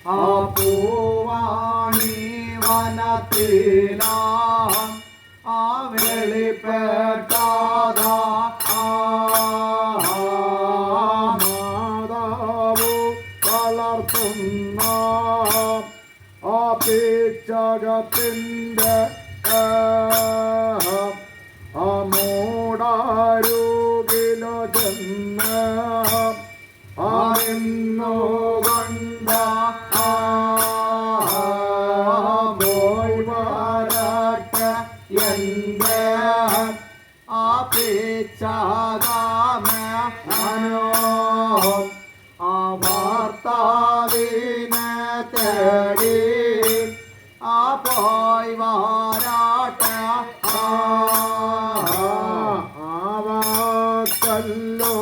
ആ പൂവാണി വനത്തിലാ ആ വെളിപ്പെട്ടാതാ മാതാവു വളർത്തുന്ന ആ പിച്ചകത്തിൻ്റെ മൂടാരുകിലോ ചെന്ന് അറിന്നു കൊണ്ട പോയി വരട്ടെ എൻ്റെ ആ പിച്ചകമോ ആ ഭർത്താവിനെ തേടി ആ പോയി വരട്ടെ ആവാക്കല്ലോ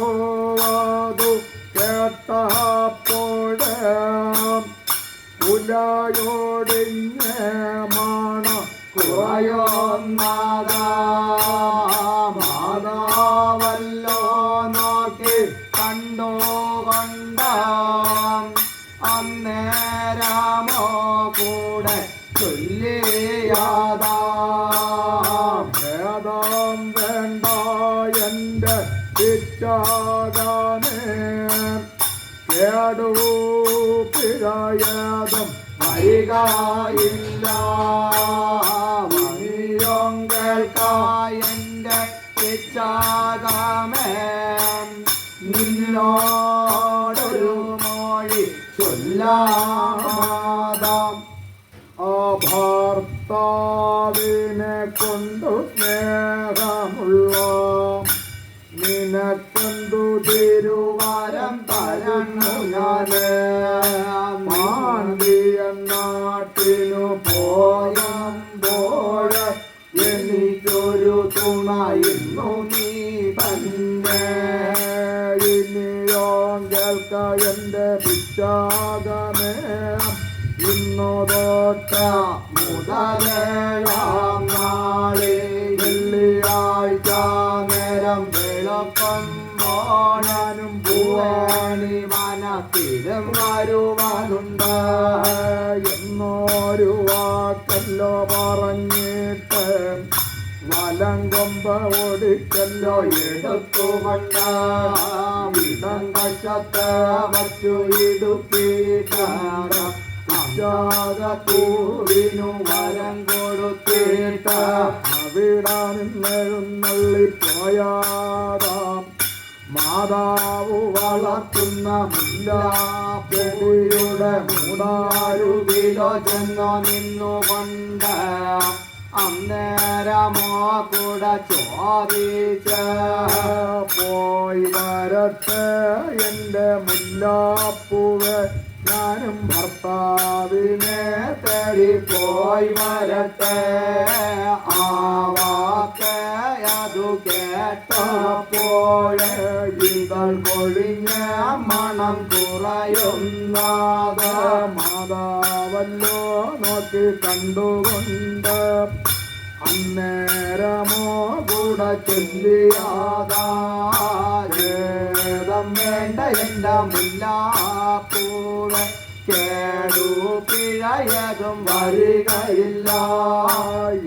അതു കേട്ടപ്പോഴേ ഉലയോടിഞ്ഞ കുറയൊന്നതാ മാതാവല്ലോ നോക്കി കണ്ടുകൊണ്ട് അന്നേരമോ കൂടെ ചൊല്ലിയാതാ ഭേദം വേണ്ട എൻ്റെ പിച്ചാകാനേ കേടു പിഴയതും വരികയില്ല വഴിയൊങ്കൽക്കായെൻ്റെ പിച്ചാകാമേ നിന്നോടൊരു മൊഴി ചൊല്ലാമാതാം ആ ഭർത്താവിനെ കൊണ്ടു സ്നേഹമുള്ള നിനക്കെന്തു തിരുവാരം തരങ്ങു ഞാന് മാന്തിയ നാട്ടിനു പോയപ്പോൾ എനിക്കൊരു തുണയുന്നു നീ തന്നെ ഇനിയോ കേൾക്ക എൻ്റെ പിച്ചാകമേ ഇന്നു തൊട്ട മുതലേഴാം നാളിൽ വെള്ളിയാഴ്ച നേരം വിളക്കുമ്പോഴാനും പൂവാണി വനത്തിലും വരുവാനുണ്ട് എന്നൊരു വാക്കല്ലോ പറഞ്ഞിട്ട് വലം കൊമ്പ് ഓടിക്കല്ലോ എടുത്തുകൊണ്ട് ഇടം കഷത്ത് വച്ചു ഇടുക്കിയിട്ടാണ് ൂവിനു വരം കൊടുത്തിട്ട് അവിടെ നിന്നെഴുന്നള്ളിപ്പോയാതാം മാതാവ് വളർത്തുന്ന മുല്ലാപ്പൊടിയുടെ മൂടാരുകിലോ ചെന്നോ നിന്നുകൊണ്ട് അന്നേരമോ കൂടെ ചോദിച്ച് പോയി വരട്ടെ എൻ്റെ മുല്ലാപ്പൂവ് ഞാനും ഭർത്താവിനെ തേടി പോയി വരട്ടെ ആ വാക്ക് അതു കേട്ടപ്പോഴേ ഇതൾ കൊഴിഞ്ഞ മണം കുറയുന്നത് മാതാവല്ലോ നോക്കി കണ്ടുകൊണ്ട് അന്നേരമോ കൂടെ ചൊല്ലിയാതാം വേണ്ട എൻ്റെ മുല്ലാപ്പൂവ് കേടു പിഴയതും വരികയില്ല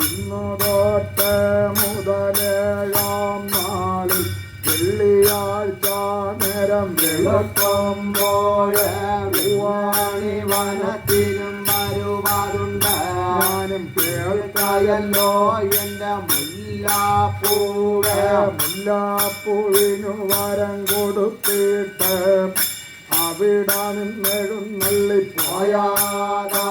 ഇന്നു തൊട്ട് മുതലേഴാം നാളിൽ വെള്ളിയാഴ്ച നേരം വിളക്കുമ്പോഴേ പൂവാണി വനത്തിലും വരുവാറുണ്ട് ഞാനും കേൾക്കയല്ലോ എൻ്റെ മുല്ലാപ്പൂവേ മുല്ലാപ്പൂവിനു വരം കൊടുത്തിട്ട് അവിടെ നിന്നെഴുന്നള്ളിപ്പോയാതാ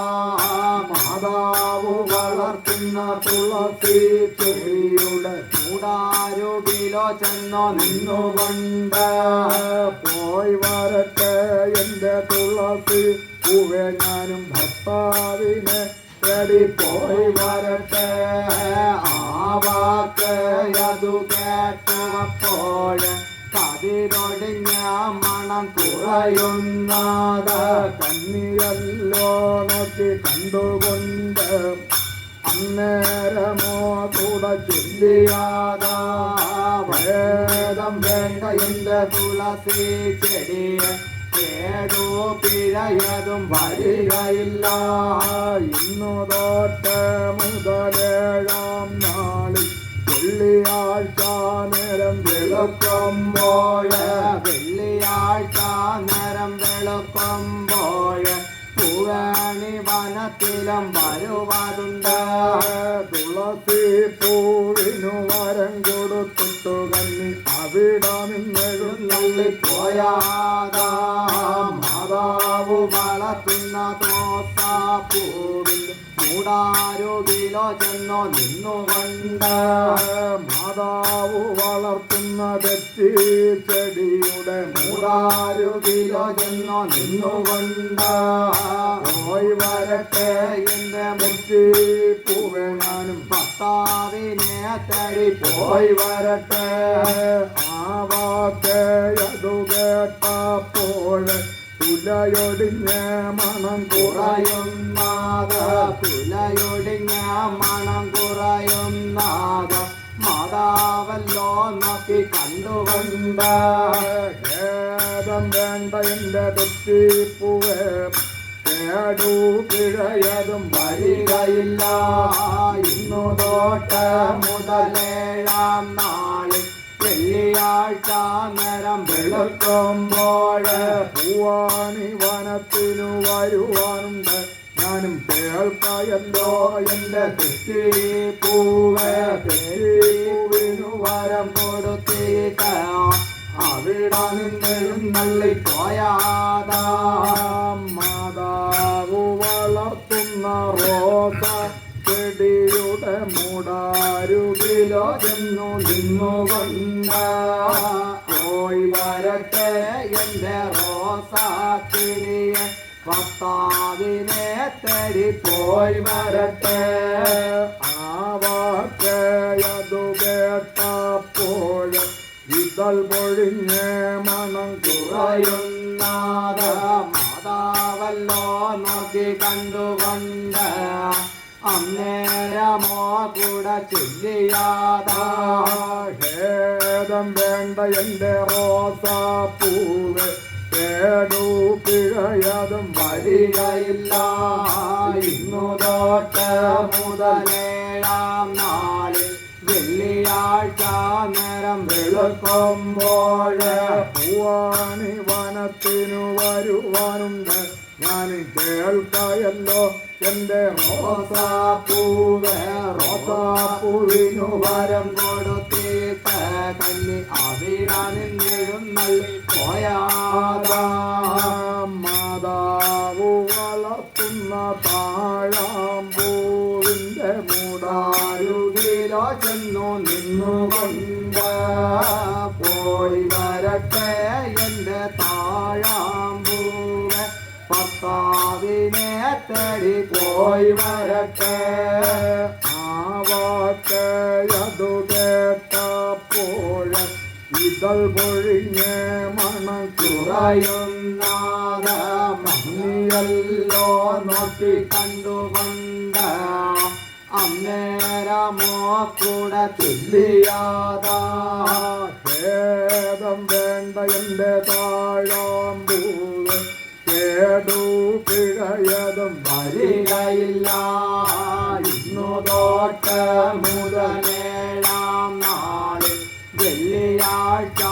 മാതാവ് വളർത്തുന്ന തുളസി ചെടിയുടെ മൂടാരുകിലോ ചെന്നോ നിന്നുകൊണ്ട് പോയി വരട്ടെ എൻ്റെ തുളസി പൂവേ ഞാനും ഭർത്താവിനെ തേടി പോയി വരട്ടെ ആ വാക്ക് അതു കേട്ടപ്പോൾ കതിരൊടിഞ്ഞ മണം കുറയുന്നത് കണ്ണിയല്ലോ നോക്കി കണ്ടുകൊണ്ട് അന്നേരമോ കൂടെ ചൊല്ലിയാതാ വേദം വേണ്ട എൻ്റെ തുളസി ചെടിയെ കേടു പിഴയതും വരികയില്ല. ഇന്നു തൊട്ട് മുതലേഴാം നാളിൽ വെള്ളിയാഴ്ച നേരം വെളുക്കുമ്പോഴ് വെള്ളിയാഴ്ച നേരം വെളുക്കുമ്പോഴ് പൂവേണി വനത്തിലും വരുവതുണ്ട്. തുളസി പൂവിനു വരം കൊടുത്തിട്ടു കന്നി അവിടെ നിന്നെഴുന്നള്ളിപ്പോയാതാ മാതാവ് വളർത്തുന്ന തോസാപ്പൂവിൽ മൂടാരുകിലോ ചെന്നോ നിന്നുകൊണ്ട് മാതാവ് വളർത്തുന്ന തെറ്റി ചെടിയുടെ മൂടാരുകിലോ ചെന്നോ നിന്നുകൊണ്ട് പോയി വരട്ടെ എന്റെ മുറ്റി പൂവേണാനും ഭർത്താവിനെ തടി പോയി വരട്ടെ. ആ വാക്കയതു കേട്ടപ്പോൾ തുലയൊടിഞ്ഞ മണം കുറയുന്നാഥ തുലയൊടിഞ്ഞ മണം കുറയുന്നാഥ മാതാവല്ലോ നോക്കി കണ്ടുകൊണ്ട് ഖേദം വേണ്ട എന്റെ തെറ്റിപ്പൂവേ കേടു പിഴയതും വരികയില്ല. ഇന്നു തൊട്ട് മുതലേഴാം നാളിൽ വെള്ളിയാഴ്ച നേരം വെളുക്കുമ്പോഴ് പൂവാണി വനത്തിനു വരുവാനുണ്ട് ഞാനും കേൾക്കയല്ലോ എന്റെ തെറ്റിപ്പൂവേ തെറ്റിപ്പൂവിനു വരം കൊടുത്തിട്ട് അവിടെ നിന്നെഴുന്നള്ളിപ്പോയാതാ മാതാവ് വളർത്തുന്ന റോസ ചെടിയുടെ മൂടാരുകിലോ ചെന്നു നിന്നുകൊണ്ട് പോയി വരട്ടെ എന്റെ റോസാക്കിളിയെ ഭർത്താവിനെ തേടി പോയി വരട്ടെ. ആ വാക്കയതു കേട്ടപ്പോൾ ഇതൾ പൊഴിഞ്ഞ് മണം കുറയുന്നാഥ മാതാവല്ലോ നോക്കി കണ്ടുകൊണ്ട് അന്നേരമോ കൂടെ ചൊല്ലിയാതാ ഖേദം വേണ്ട എന്റെ റോസാപ്പൂവ് കേടു പിഴയതും വരികയില്ല. ഇന്നു തൊട്ട് മുതലേഴാം നാളിൽ വെള്ളിയാഴ്ച നേരം വെളുക്കുമ്പോഴ് പൂവാണി വനത്തിനു വരുവാനുണ്ട് ഞാൻ കേൾക്കയല്ലോ എന്റെ റോസാപ്പൂവേ റോസാപ്പൂവിനു വരം കൊടുത്തിട്ട് കന്നി അവിടെ നിന്നെഴുന്നള്ളി പോയാതാ മാതാവ് വളർത്തുന്ന താഴാമ്പൂവിന്റെ മൂടാരുകിലോ ചെന്നു നിന്നുകൊണ്ട് പോയി വരട്ടെ എന്റെ താഴാമ്പൂവേ ഭർത്താവിനെ തേടി പോയി വരട്ടെ. ആ വാക്കയതു കേട്ടപ്പോൾ ഇതൾ പൊഴിഞ്ഞ് മണം കുറയുന്നാഥ മണ്ണിയല്ലോ നോക്കി കണ്ടുകൊണ്ട് അന്നേരമോ കൂടെ ചൊല്ലിയാതാ ഖേദം വേണ്ട എന്റെ താഴാമ്പൂവ് കേടു പിഴയതും വരികയില്ല. ഇന്നു തൊട്ട് മുതലേഴാം നാളിൽ വെള്ളിയാഴ്ച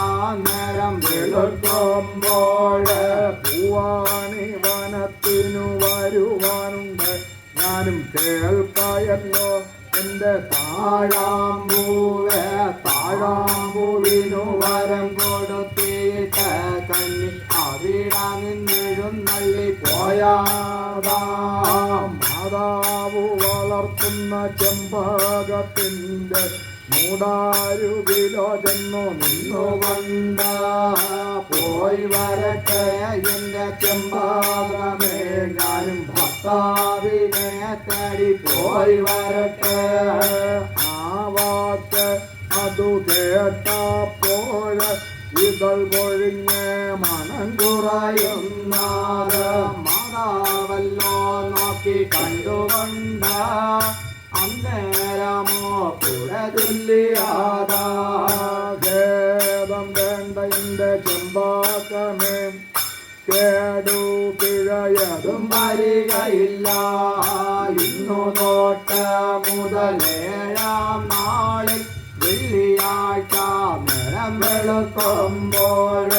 നേരം വെളുക്കുമ്പോഴ് പൂവാണി വനത്തിനു വരുവാനുണ്ട് ഞാനും കേൾക്കയല്ലോ എന്റെ താഴാമ്പൂവേ താഴാമ്പൂവിനു വരം കൊടുത്തിട്ട് കന്നി അവിടെ നിന്നെഴുന്നള്ളി പോയാതാ മാതാവ് വളർത്തുന്ന ചെമ്പകത്തിന്റെ മൂടാരുകിലോ ചെന്നു നിന്നുകൊണ്ട് പോയി വരട്ടെ എന്റെ ചെമ്പാകമേ ഞാനും ഭർത്താവിനെ തേടി പോയി വരട്ടെ. ആ വാക്ക് അതു കേട്ടപ്പോൾ ഇതൾ പൊഴിഞ്ഞ് മണം കുറയുന്നാഥ മാതാവല്ലോ നോക്കി കണ്ടുകൊണ്ട് അന്നേരമോ കൂടെ ചൊല്ലിയാതാ ഖേദം വേണ്ട എന്റെ ചെമ്പാക്കമേ കേടു പിഴയതും വരികയില്ല. ഇന്നു തൊട്ട് മുതലേഴാം നാളിൽ വെള്ളിയാഴ്ച നേരം വെളുക്കുമ്പോൾ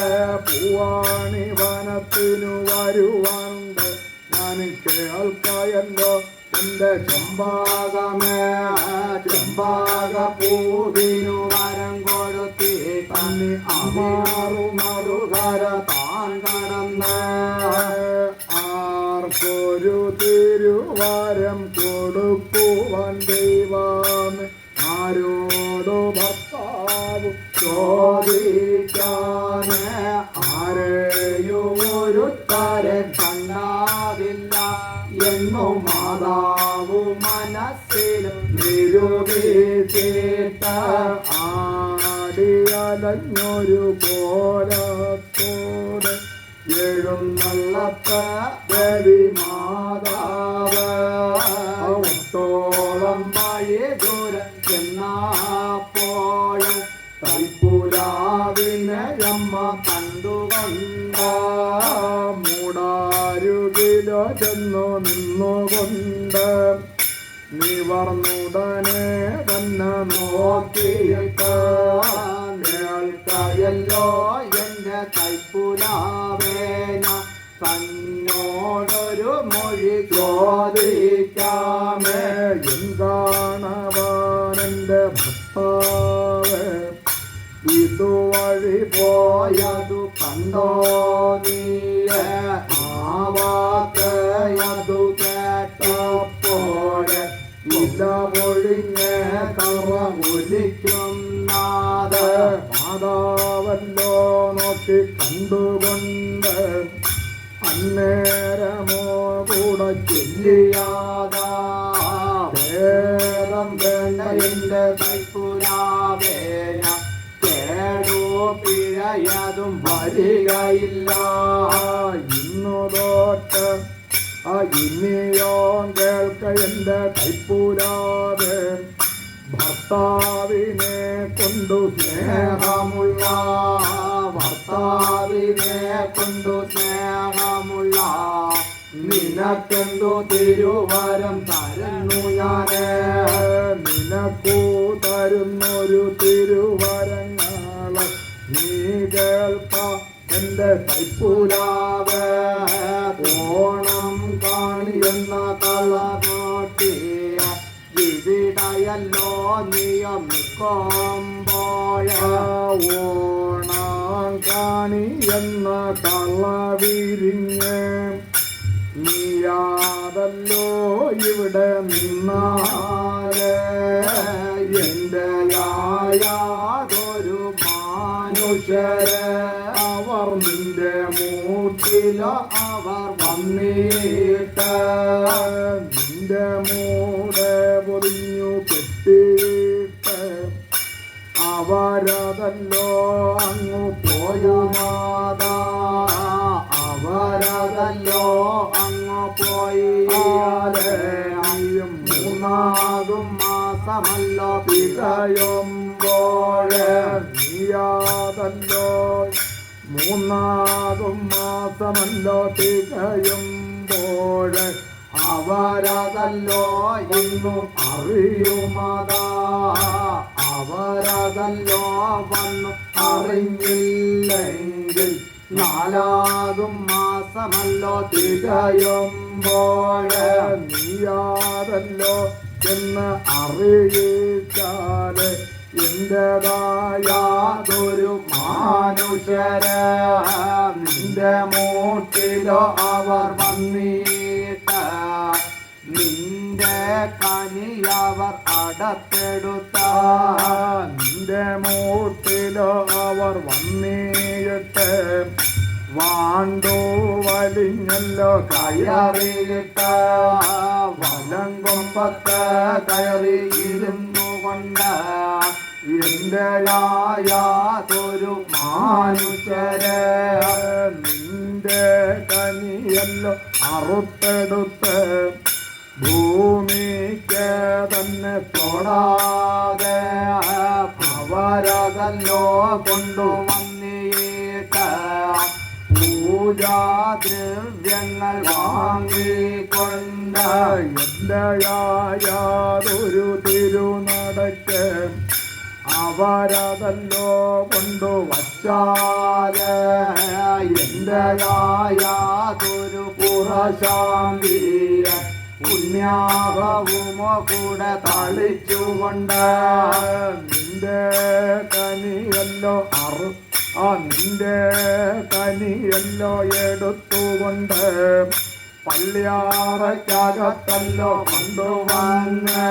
പൂവാണി വനത്തിനു വരുവാനുണ്ട്. ഞാൻ കേൾക്കയല്ലോ എന്റെ ചെമ്പാകമേ ചെമ്പാക പൂവിനു വരം കൊടുത്തി തന്നി അമാറു മറുകര താൻ കടന്ന് ആർക്കൊരു തിരുവാരം കൊടുക്കുവാൻ ദൈവമേ ആരോടു ഭർത്താവ് ചോദിക്കാന് ആരെയും ഒരു തരം കണ്ടാതില്ല എന്നു മാതാവു മനസ്സിലും നിരൂപിച്ചിട്ട് ആടിയലഞ്ഞൊരു കോലത്തോട് എഴുന്നള്ളത്ത് ദേവി മാതാവ് അവത്തോളം വഴി ദൂരം ചെന്നപ്പോഴും കൈപ്പുരാവിനെ അമ്മ കണ്ടുകൊണ്ട് മൂടാരുകിലോ ചെന്നു നിന്നുകൊണ്ട് നിവർന്നുടനെ തന്നെ നോക്കിയിട്ട് കേൾക്കയല്ലോ എന്റെ കൈപ്പുലാവേന തന്നോടൊരു മൊഴി ചോദിക്കാമേ എന്താണവാനെന്റെ ഭർത്താവ് ഇതുവഴി പോയതു കണ്ടോ നീയെ ആവാക്കയതു കേട്ടപ്പോഴെ ഇല പൊഴിഞ്ഞ് കറമൊലിക്കും നാദ മാതാവല്ലോ നോക്കി കണ്ടുകൊണ്ട് അന്നേരമോ കൂടെ ചൊല്ലിയാതാ വേദം വേണ്ട എന്റെ കൈപ്പുരാവേന കേടു പിഴയതും വരികയില്ല. ഇന്നു തൊട്ട് ഇനിയോ കേൾക്ക എന്റെ കൈപ്പുരാതെ ഭർത്താവിനെ കൊണ്ടു സ്നേഹമുള്ള ഭർത്താവിനെ കൊണ്ടു സ്നേഹമുള്ള നിനക്കെന്തു തിരുവരം തരുന്നു ഞാന് നിനക്കു തരുന്നൊരു തിരുവരങ്ങള് നീ കേൾക്ക എന്റെ കൈപ്പുരാവ് ഓണം കാണിയെന്ന കളനോട്ടിയ ഇവിടയല്ലോ നിയമിക്കുമ്പോൾ ഓണം കാണി എന്ന കള്ളവിരിഞ്ഞ് നീയാതല്ലോ ഇവിടെ നിന്നാല് എന്റെ യാതൊരു മനുഷ്യരെ അവർ നിന്റെ മൂട്ടിലോ അവർ വന്നിട്ട് നിന്റെ മൂടെ പൊതിഞ്ഞു കെട്ടിയിട്ട് അവരതല്ലോ അങ്ങു പോയു മാതാ അവരതല്ലോ അങ്ങ് പോയാലേ മൂന്നാകും മാസമല്ലോ തികയുമ്പോഴേ നീയാതല്ലോ മൂന്നാകും മാസമല്ലോ തികയുമ്പോഴേ അവരതല്ലോ എന്നു അറിയുമതാ അവരതല്ലോ വന്നു അറിഞ്ഞില്ലെങ്കിൽ നാലാകും മാസമല്ലോ തികയുമ്പോഴേ നീയാതല്ലോ എന്ന് അറിയിച്ചാല് എന്റേതായാതൊരു മനുഷ്യരെ നിന്റെ മൂട്ടിലോ അവർ വന്നിട്ട് നിന്റെ കനിയവർ അടത്തെടുത്ത നിന്റെ മൂട്ടിലോ അവർ വന്നിട്ട് വാണ്ടു വലിഞ്ഞല്ലോ കയറിയിട്ട് വലം കൊമ്പത്ത് കയറിയിരുന്നു കൊണ്ട് എന്റെ യാതൊരു മനുഷ്യരെ നിന്റെ കനിയല്ലോ അറുത്തെടുത്ത് ഭൂമിക്ക് തന്നെ തൊടാതെ അവരതല്ലോ കൊണ്ടുവന്നിട്ട് പൂജ പൂജാദ്രവ്യങ്ങൾ വാങ്ങിക്കൊണ്ട് എന്റെയാതൊരു തിരുനടയ്ക്ക് അവരതല്ലോ കൊണ്ടുവച്ചാല് എന്റെയാതൊരു പുറശാന്തിയ പുണ്യാഹവുമോ കൂടെ തളിച്ചുകൊണ്ട് നിന്റെ കനിയല്ലോ നിന്റെ കനിയല്ലോ എടുത്തുകൊണ്ട് പള്ളിയാറയ്ക്കകത്തല്ലോ കൊണ്ടുവന്ന്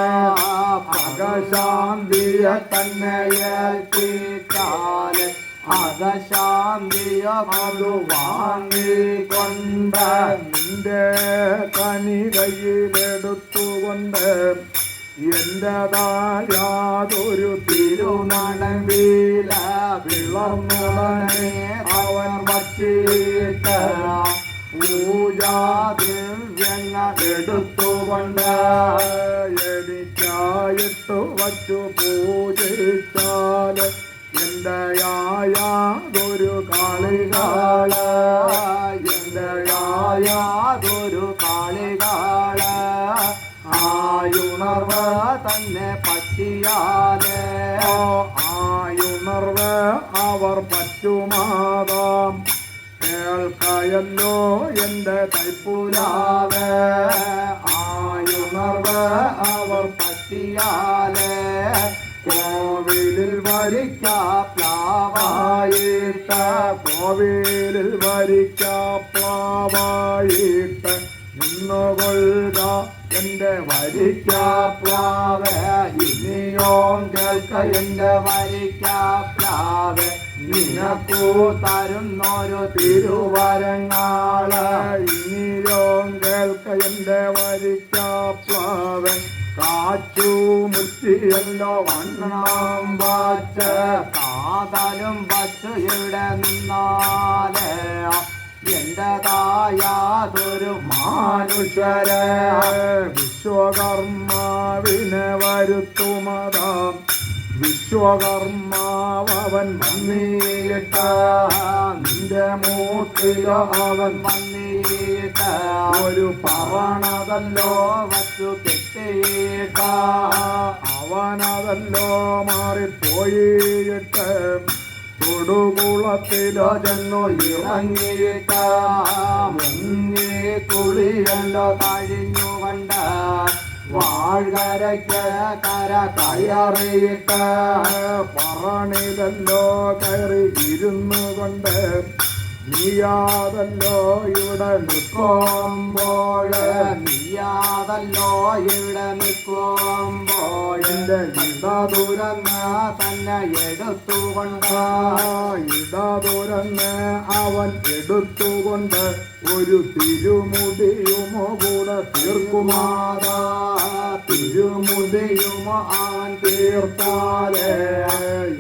അകശാന്തിയെ തന്നെ ഏൽപ്പിച്ചാല് അകശാന്തിയം അത് വാങ്ങിക്കൊണ്ട് നിന്റെ കനി കയ്യിലെടുത്തുകൊണ്ട് എന്റേതായാതൊരു തിരുനടമ്പില വിളർന്നുടനെ അവൻ വച്ചിട്ട് പൂജാദ്രവ്യങ്ങൾ എടുത്തുകൊണ്ട് എനിക്കായിട്ടു വച്ചു പൂജിച്ചാല് എന്റെയാതൊരു കാളികാള് എന്റെയാതൊരു കാളികാള് ആയുണർവ് തന്നെ പറ്റിയാലേ ആയുണർവ് അവർ പറ്റുമാതാം കേൾക്കയല്ലോ എന്റെ കൈപ്പുലാവ് ആയുണർവ് അവർ പറ്റിയാലേ കോവിലിൽ വരിക്കാപ്ലാവായിട്ട് കോവിലിൽ വരിക്കാപ്ലാവായിട്ട് നിന്നുകൊള്ളുക എന്റെ വരിക്കാപ്ലാവ് ഇനിയോ കേൾക്ക എന്റെ വരിക്കാപ്ലാവ് നിനക്കു തരുന്നൊരു തിരുവരങ്ങാള് ഇനിയോ കേൾക്ക എന്റെ വരിക്കാപ്ലാവ് കാച്ചു മുറ്റിയല്ലോ വണ്ണം വച്ച് കാതലും വച്ച് ഇവിടെ നിന്നാലേ എന്റേതായാതൊരു മനുഷ്യരെ വിശ്വകർമാവിനെ വരുത്തുമതാം വിശ്വകർമാവൻ വന്നിട്ട് നിന്റെ മൂട്ടിലോ അവൻ വന്നിട്ട് ഒരു പറണതല്ലോ വച്ചു കെട്ടിയിട്ട് അവനതല്ലോ മാറിപ്പോയിട്ട് തൊടുകുളത്തിലോ ചെന്നു ഇറങ്ങിയിട്ട് മുങ്ങി കുളിയല്ലോ കഴിഞ്ഞുകൊണ്ട് വാഴ്കരയ്ക്ക് കര കയറിയിട്ട് പറണിലല്ലോ കയറി ഇരുന്നു കൊണ്ട് നീയാതല്ലോ ഇവിടെ നിൽക്കുമ്പോൾ നീയാതല്ലോ ഇവിടെ നിൽക്കുമ്പോൾ എന്റെ ഇട തുറന്ന് തന്നെ എടുത്തുകൊണ്ട് ഇട തുറന്ന് അവൻ എടുത്തുകൊണ്ട് ഒരു തിരുമുടിയുമോ കൂടെ തീർക്കുമാതാ തിരുമുടിയുമോ അവൻ തീർത്താലേ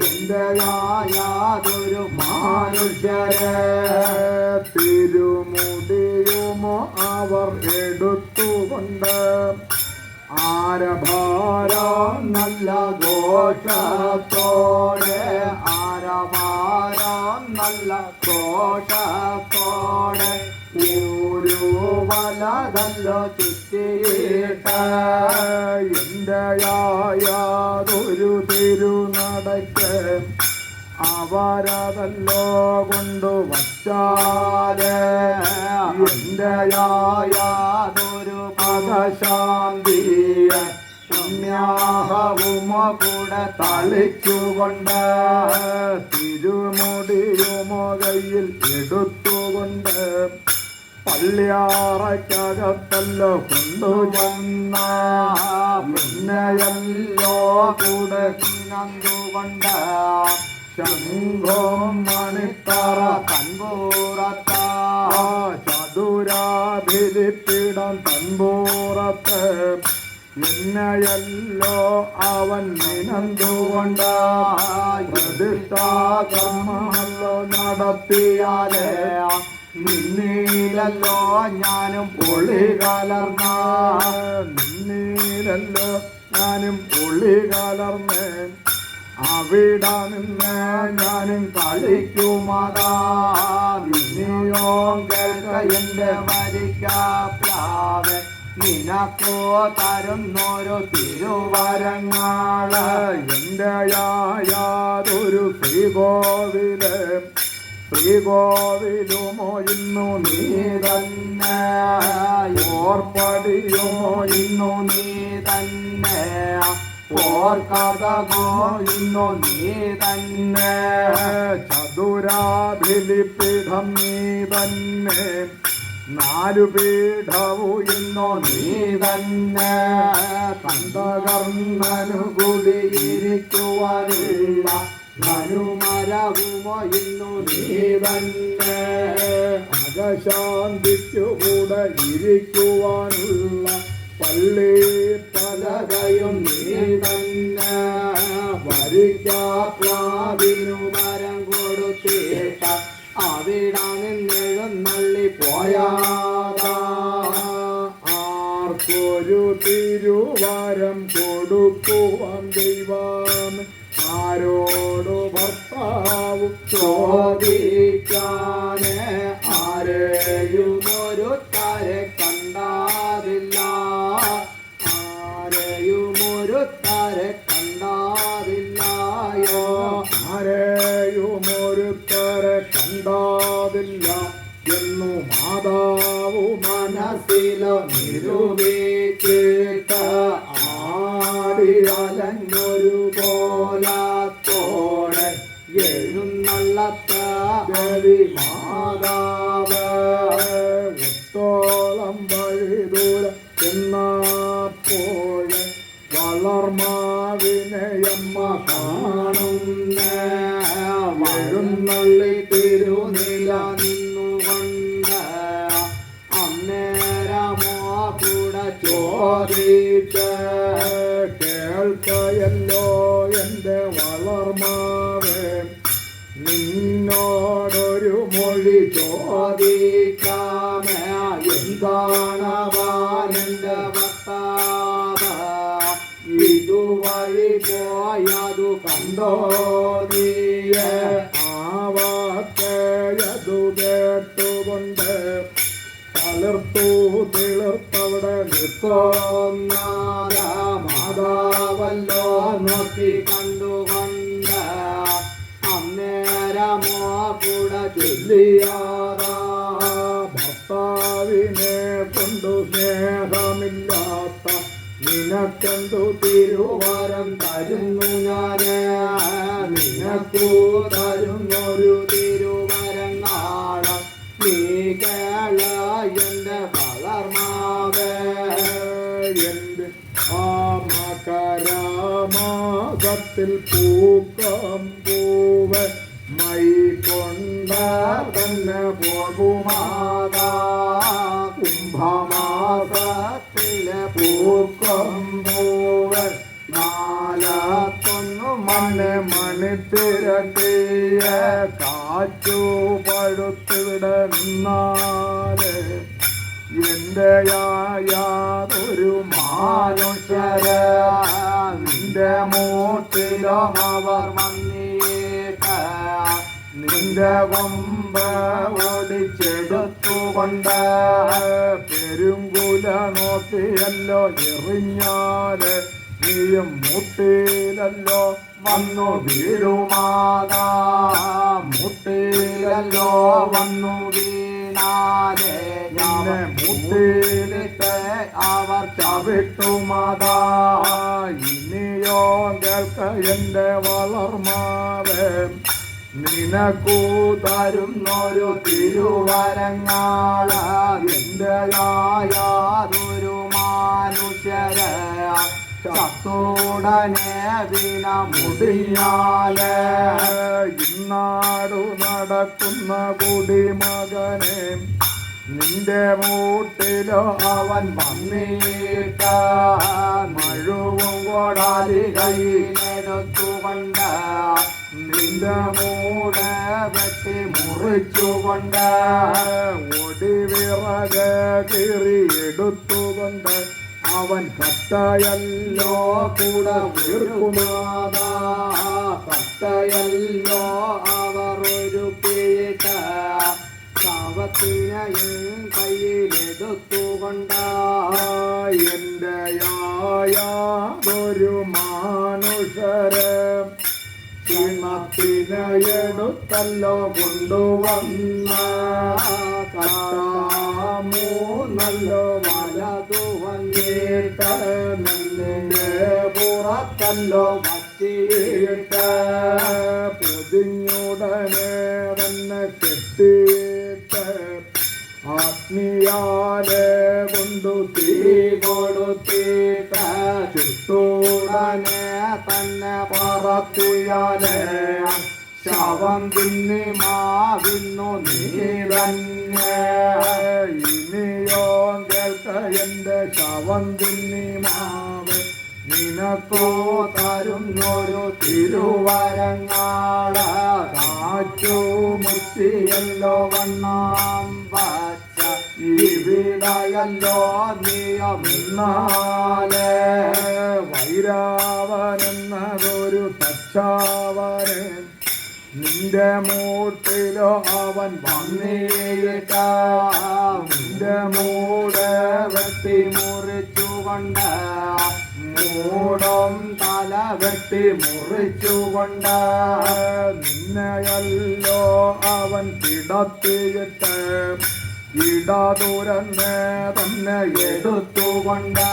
എന്റെയാതൊരു മനുഷ്യരെ തിരുമുടിയുമോ അവർ എടുത്തുകൊണ്ട് ആരഭാരം നല്ല ഘോഷത്തോടെ ആരവാരം നല്ല ഘോഷത്തോടെ ഒരു വലതല്ലോ ചുറ്റിയിട്ട് എന്റെയാതൊരു തിരുനടയ്ക്ക് അവരതല്ലോ കൊണ്ടുവച്ചാല് എന്റെയാതൊരു പദശാന്തിയെ പുണ്യാഹവുമോ കൂടെ തളിച്ചുകൊണ്ട് തിരുമുടിയുമോ കയ്യിൽ എടുത്തുകൊണ്ട് പള്ളിയാറയ്ക്കകത്തല്ലോ കൊണ്ടുചെന്ന പിന്നെയല്ലോ കൂടെ നന്ദുകൊണ്ട് ശംഖും മണിത്തറ തൻപൂറത്ത ചതുരാഭിലിപ്പിടം തൻപൂറത്ത് എന്നെയല്ലോ അവൻ നിനന്തുകൊണ്ട് പ്രതിഷ്ഠാകർമ്മല്ലോ നടത്തിയാലേ നിന്നീലല്ലോ ഞാനും പൊളി കലർന്ന നിന്നീലല്ലോ ഞാനും പൊളി കലർന്ന് അവിടെ നിന്ന് ഞാനും കളിക്കുമതാ നിന്നെയോ കേൾക്ക എന്റെ വരിക്കാപ്ലാവ് നിനക്കോ തരുന്നൊരു തിരുവരങ്ങള് എൻ്റെ യാതൊരു ശ്രീകോവിലുമോ ഇന്നു നീ തന്നെ ഓർപ്പടിയുമോ ഇന്നു നീ തന്നെ ഓർക്കഥകോ ഇന്നു നീ തന്നെ ചതുരാഭിലിപീഠം നീ തന്നെ 4 പീഠവും ഇന്നോ നീ തന്നെ കണ്ടകർന്നനുകൂടിയിരിക്കുവാനുള്ള ധനുമരവുമോ ഇന്നു നീ തന്നെ അകശാന്തിക്കു കൂടെ ഇരിക്കുവാനുള്ള പള്ളി പലകയും നീ തന്നെ വരിക്കാപ്ലാവിനു വരം കൊടുത്തിട്ട അവിടെ നിന്നെഴുന്നള്ളി പോയാതാ ആർക്കൊരു തിരുവരം കൊടുക്കുവാൻ ദൈവം ആരോടു ഭർത്താവ് ചോദിക്കാന് ആരെയും ഒരു തരെ കണ്ടാതില്ല ആരെയും ഒരു തരെ കണ്ടാതില്ലായോ ആരെയും ഒരുത്തരെ കണ്ടാതില്ല എന്നു മാതാവു മനസ്സിലോ നിരൂപിച്ചിട്ട് ആടി അലഞ്ഞൊരു പോലത്തോടെ എഴുന്നള്ളത്ത ദേവി മാതാവ് ഒത്തോളം വഴിദൂര എന്നപ്പോഴെ വളർമാവിനെയമ്മ കാണുന്ന വഴുന്നള്ളി തിരുനില നിന്നുകൊണ്ട് അന്നേരമോ കൂടെ ചോദിച്ച് കേൾക്കയല്ലോ എൻ്റെ വളർമാവേ നിന്നോടൊരു മൊഴി ചോദിക്കാമേ എന്താണവാനെന്റെ ഭർത്താവ് ഇതുവഴി പോയതു കണ്ടോ നീയെ ആവാക്കയതു കേട്ടുകൊണ്ട് തിളിർത്തവിടെ നിൽക്കൊന്നാര മാതാവല്ലോ നോക്കി കണ്ടുകൊണ്ട് അന്നേരമോ കൂടെ ചൊല്ലിയാതാ ഭർത്താവിനെ കൊണ്ടു സ്നേഹമില്ലാത്ത നിനക്കെന്തു തിരുവരം തരുന്നു ഞാന് നിനക്കു തരുന്നൊരു തിരുവരങ്ങാളം നീ കേള എന്റെ വളർമാവേ എൻ്റെ ആമകരാമാകത്തിൽ പൂക്കം പൂവ് മൈ കൊണ്ട തന്നെ പോകുമാതാ കുംഭമാസത്തിലെ പൂക്കം പൂവ് നാലത്തൊന്നു മണിത്തിരട്ടിയ കാറ്റു പഴുത്തിവിടെ നിന്നാല് എൻ്റെ യാതൊരു മനുഷ്യര നിന്റെ മൂട്ടിലും അവർ വന്നിട്ട് നിന്റെ കൊമ്പ് ഓടിച്ചെടുത്തുകൊണ്ട് പെരുങ്കുല നോക്കിയല്ലോ എറിഞ്ഞാല് നീയും മുട്ടിലല്ലോ വന്നു വീഴുമാതാ മുട്ടിലല്ലോ വന്നു വീണാലേ നിന്നെ മുട്ടിലിട്ട് അവർ ചവിട്ടുമാതാ ഇനിയോ കേൾക്ക എൻ്റെ വളർമാവേ നിനക്കു തരുന്നൊരു തിരുവരങ്ങാള എന്റെ യാതൊരു മനുഷ്യര ചത്തോടനെ വിന മുടിഞ്ഞാല് ഇന്നാടു നടക്കുന്ന കുടിമകനെ നിന്റെ മൂട്ടിലോ അവൻ വന്നിട്ട് മഴുവും കോടാലി കയ്യിലെടുത്തുകൊണ്ട് നിന്റെ മൂട് വെട്ടി മുറിച്ചുകൊണ്ട് ഒടിവിറക് കീറി എടുത്തുകൊണ്ട് അവൻ കട്ടയല്ലോ കൂടെ വീർക്കുമാതാ കട്ടയല്ലോ അവർ ഒരു പീട്ട ശവത്തിനെയും കയ്യിലെടുത്തുകൊണ്ട എൻ്റെ യാതൊരു മാനുഷരെ ക്ഷീണത്തിനെടുത്തല്ലോ കൊണ്ടുവന്ന മൂന്നല്ലോ വലതു വന്നിട്ട നിന്റെ പുറത്തല്ലോ വച്ചിട്ട് പൊതിഞ്ഞുടനെ തന്നെ കെട്ടിയിട്ട് ആത്മീയാലെ കൊണ്ടു തീ കൊടുത്തിട്ട് ചുട്ടൂടനെ തന്നെ പറത്തിയാലെ ശവം തിന്നി മാവിന്നു നീ തന്നെ ഇനിയോ കേൾക്ക എൻ്റെ ശവം തിന്നി മാവ് നിനക്കോ തരുന്നൊരു തിരുവരങ്ങാട കാറ്റു മുത്തിയല്ലോ വണ്ണാം വച്ച ഇവിടയല്ലോ നിയമിന്നാലേ വൈരാവനെന്നതൊരു തച്ചാവനെ നിന്റെ മൂട്ടിലോ അവൻ വന്നേട്ട നിന്റെ മൂട് വെട്ടി മുറിച്ചുകൊണ്ട് മൂടും തല വെട്ടി മുറിച്ചുകൊണ്ട് നിന്നെയല്ലോ അവൻ കിടത്തിയിട്ട് ഇടതുരന്ന് തന്നെ എടുത്തുകൊണ്ട്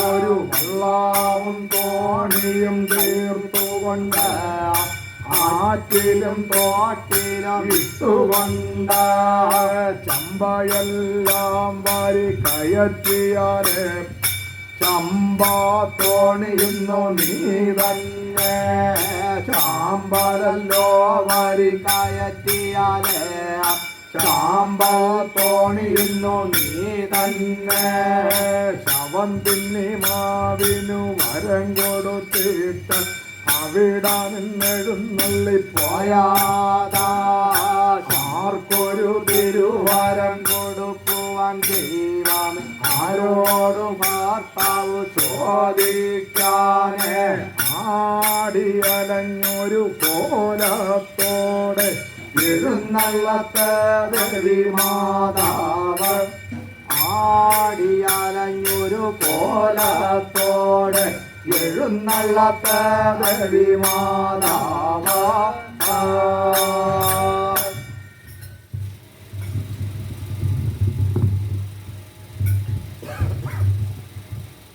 ഒരു വള്ളാവും തോണിയും തീർത്തുകൊണ്ട് ആറ്റിലും തോട്ടിലും ഇട്ടുകൊണ്ട് ചമ്പയെല്ലാം വാരി കയറ്റിയാല് ചമ്പാത്തോണിയുന്നു നീ തന്നെ ചാമ്പലല്ലോ വാരി കയറ്റിയാലേ ചാമ്പാത്തോണിയുന്നു നീ തന്നെ ശവം തിന്നി മാവിനു വരം കൊടുത്തിട്ട് അവിടെ നിന്നെഴുന്നള്ളിപ്പോയാ പോയാതാ ആർക്കൊരു തിരുവരം കൊടുക്കുവാൻ ദൈവം ആരോടും ഭർത്താവ് ചോദിക്കാനേ ആടിയലഞ്ഞൊരു കോലത്തോടെ എഴുന്നള്ളത്തെ ദേവി മാതാവ് ആടിയലഞ്ഞൊരു കോലത്തോടെ എഴുന്നള്ളത്തെ ദേവി മാതാവ്